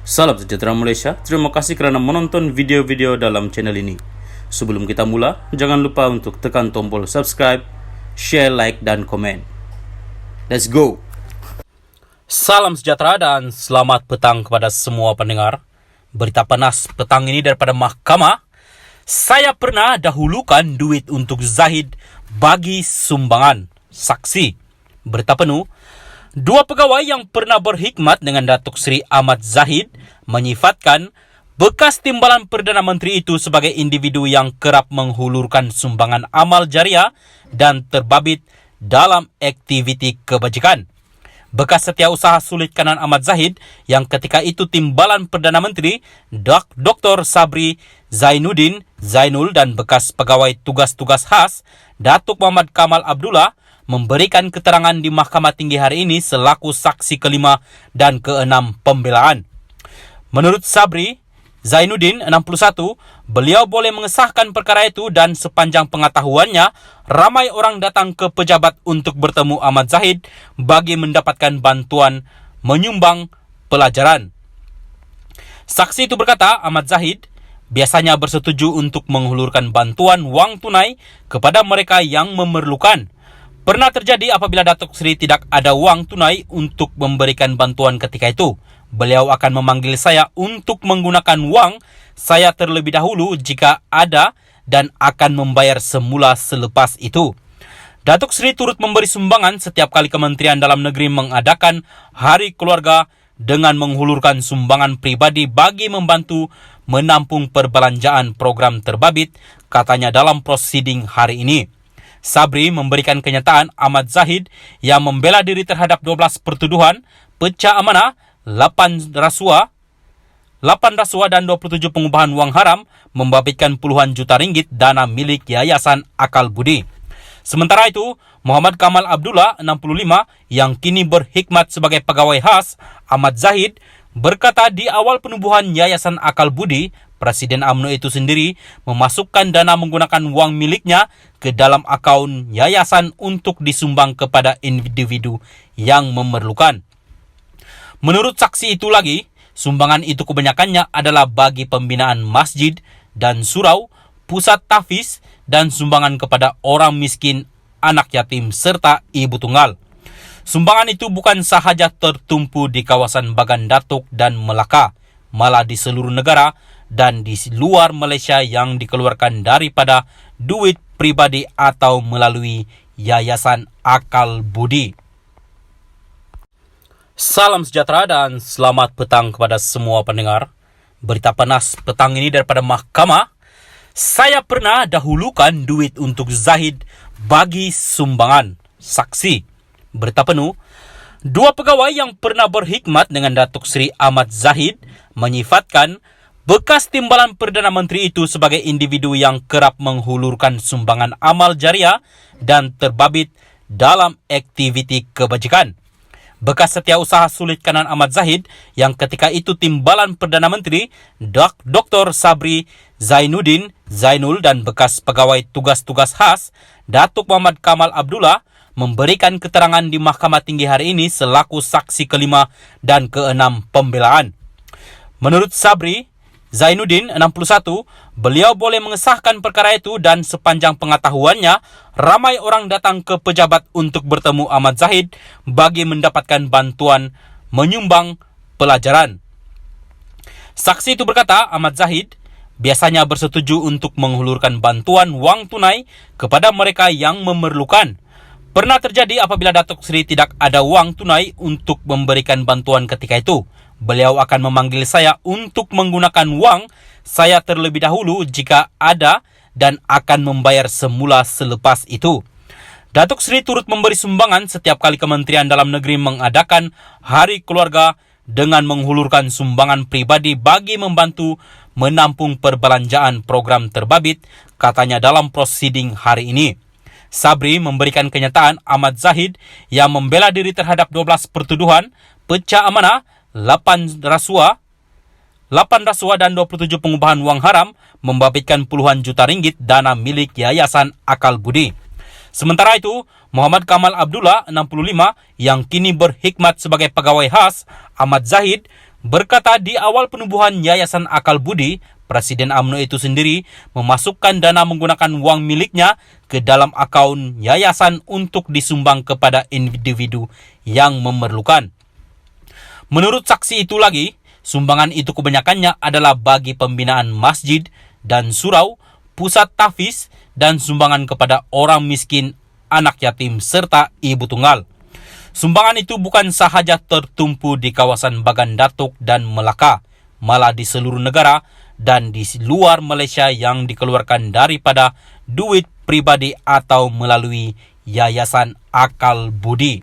Salam sejahtera Malaysia, terima kasih kerana menonton video-video dalam channel ini. Sebelum kita mula, jangan lupa untuk tekan tombol subscribe, share, like, dan komen. Let's go! Salam sejahtera dan selamat petang kepada semua pendengar. Berita panas petang ini daripada mahkamah. Saya pernah dahulukan duit untuk Zahid bagi sumbangan. Saksi. Berita penuh. Dua pegawai yang pernah berkhidmat dengan Datuk Seri Ahmad Zahid menyifatkan bekas timbalan Perdana Menteri itu sebagai individu yang kerap menghulurkan sumbangan amal jariah dan terbabit dalam aktiviti kebajikan. Bekas setiausaha sulit kanan Ahmad Zahid yang ketika itu timbalan Perdana Menteri Dr. Sabri Zainuddin Zainul dan bekas pegawai tugas-tugas khas Datuk Muhammad Kamal Abdullah memberikan keterangan di Mahkamah Tinggi hari ini selaku saksi kelima dan keenam pembelaan. Menurut Sabri Zainuddin, 61, beliau boleh mengesahkan perkara itu dan sepanjang pengetahuannya, ramai orang datang ke pejabat untuk bertemu Ahmad Zahid bagi mendapatkan bantuan menyumbang pelajaran. Saksi itu berkata, Ahmad Zahid biasanya bersetuju untuk menghulurkan bantuan wang tunai kepada mereka yang memerlukan. Pernah terjadi apabila Datuk Seri tidak ada wang tunai untuk memberikan bantuan ketika itu. Beliau akan memanggil saya untuk menggunakan wang saya terlebih dahulu jika ada dan akan membayar semula selepas itu. Datuk Seri turut memberi sumbangan setiap kali Kementerian Dalam Negeri mengadakan Hari Keluarga dengan menghulurkan sumbangan pribadi bagi membantu menampung perbelanjaan program terbabit, katanya dalam prosiding hari ini. Sabri memberikan kenyataan Ahmad Zahid yang membela diri terhadap 12 pertuduhan, pecah amanah, 8 rasuah dan 27 pengubahan wang haram membabitkan puluhan juta ringgit dana milik Yayasan Akal Budi. Sementara itu, Muhammad Kamal Abdullah, 65, yang kini berkhidmat sebagai pegawai khas Ahmad Zahid, berkata di awal penubuhan Yayasan Akal Budi, Presiden UMNO itu sendiri memasukkan dana menggunakan wang miliknya ke dalam akaun yayasan untuk disumbang kepada individu yang memerlukan. Menurut saksi itu lagi, sumbangan itu kebanyakannya adalah bagi pembinaan masjid dan surau, pusat tahfiz dan sumbangan kepada orang miskin, anak yatim serta ibu tunggal. Sumbangan itu bukan sahaja tertumpu di kawasan Bagan Datuk dan Melaka, malah di seluruh negara dan di luar Malaysia yang dikeluarkan daripada duit pribadi atau melalui Yayasan Akal Budi. Salam sejahtera dan selamat petang kepada semua pendengar. Berita panas petang ini daripada mahkamah. Saya pernah dahulukan duit untuk Zahid bagi sumbangan. Saksi. Berita penuh. Dua pegawai yang pernah berkhidmat dengan Datuk Seri Ahmad Zahid menyifatkan bekas timbalan Perdana Menteri itu sebagai individu yang kerap menghulurkan sumbangan amal jariah dan terbabit dalam aktiviti kebajikan. Bekas setiausaha sulit kanan Ahmad Zahid yang ketika itu timbalan Perdana Menteri Dr. Sabri Zainuddin Zainul dan bekas pegawai tugas-tugas khas Datuk Muhammad Kamal Abdullah memberikan keterangan di Mahkamah Tinggi hari ini selaku saksi kelima dan keenam pembelaan. Menurut Sabri Zainuddin, 61, beliau boleh mengesahkan perkara itu dan sepanjang pengetahuannya, ramai orang datang ke pejabat untuk bertemu Ahmad Zahid bagi mendapatkan bantuan menyumbang pelajaran. Saksi itu berkata, Ahmad Zahid biasanya bersetuju untuk menghulurkan bantuan wang tunai kepada mereka yang memerlukan. Pernah terjadi apabila Datuk Seri tidak ada wang tunai untuk memberikan bantuan ketika itu. Beliau akan memanggil saya untuk menggunakan wang saya terlebih dahulu jika ada dan akan membayar semula selepas itu. Datuk Seri turut memberi sumbangan setiap kali Kementerian Dalam Negeri mengadakan Hari Keluarga dengan menghulurkan sumbangan pribadi bagi membantu menampung perbelanjaan program terbabit, katanya dalam prosiding hari ini. Sabri memberikan kenyataan Ahmad Zahid yang membela diri terhadap 12 pertuduhan, pecah amanah, 8 rasuah dan 27 pengubahan wang haram membabitkan puluhan juta ringgit dana milik Yayasan Akal Budi. Sementara itu, Muhammad Kamal Abdullah, 65, yang kini berkhidmat sebagai pegawai khas Ahmad Zahid, Berkata di awal penubuhan Yayasan Akal Budi, Presiden UMNO itu sendiri memasukkan dana menggunakan uang miliknya ke dalam akaun yayasan untuk disumbang kepada individu yang memerlukan. Menurut saksi itu lagi, sumbangan itu kebanyakannya adalah bagi pembinaan masjid dan surau, pusat tahfiz, dan sumbangan kepada orang miskin, anak yatim, serta ibu tunggal. Sumbangan itu bukan sahaja tertumpu di kawasan Bagan Datuk dan Melaka, malah di seluruh negara dan di luar Malaysia yang dikeluarkan daripada duit pribadi atau melalui Yayasan Akal Budi.